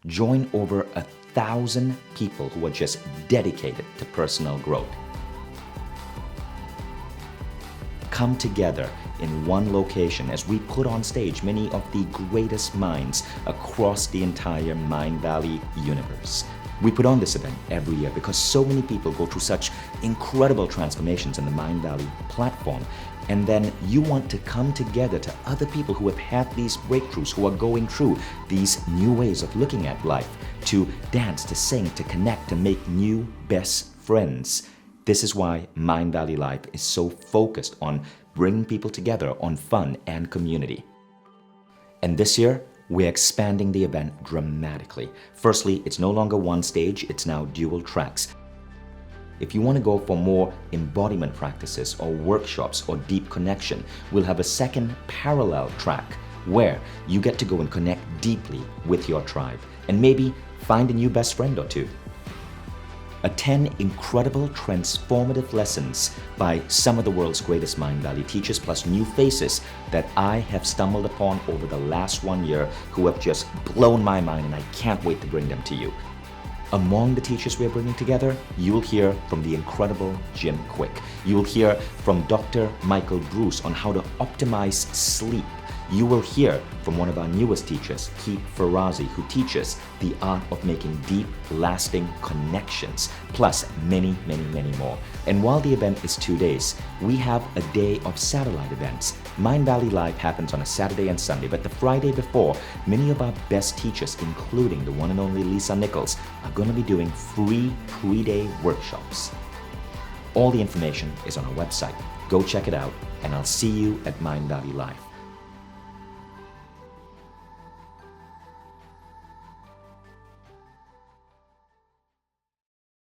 Join over 1,000 people who are just dedicated to personal growth. Come together in one location as we put on stage many of the greatest minds across the entire Mindvalley universe. We put on this event every year because so many people go through such incredible transformations in the Mindvalley platform. And then you want to come together to other people who have had these breakthroughs, who are going through these new ways of looking at life, to dance, to sing, to connect, to make new best friends. This is why Mindvalley Life is so focused on bringing people together on fun and community. And this year, we're expanding the event dramatically. Firstly, it's no longer one stage, it's now dual tracks. If you want to go for more embodiment practices or workshops or deep connection, we'll have a second parallel track where you get to go and connect deeply with your tribe and maybe find a new best friend or two. Attend incredible transformative lessons by some of the world's greatest Mindvalley teachers, plus new faces that I have stumbled upon over the last 1 year who have just blown my mind, and I can't wait to bring them to you. Among the teachers we're bringing together, you'll hear from the incredible Jim Quick. You'll hear from Dr. Michael Bruce on how to optimize sleep. You will hear from one of our newest teachers, Keith Farazi, who teaches the art of making deep, lasting connections, plus many, many, many more. And while the event is 2 days, we have a day of satellite events. Mindvalley Live happens on a Saturday and Sunday, but the Friday before, many of our best teachers, including the one and only Lisa Nichols, are going to be doing free pre-day workshops. All the information is on our website. Go check it out, and I'll see you at Mindvalley Live.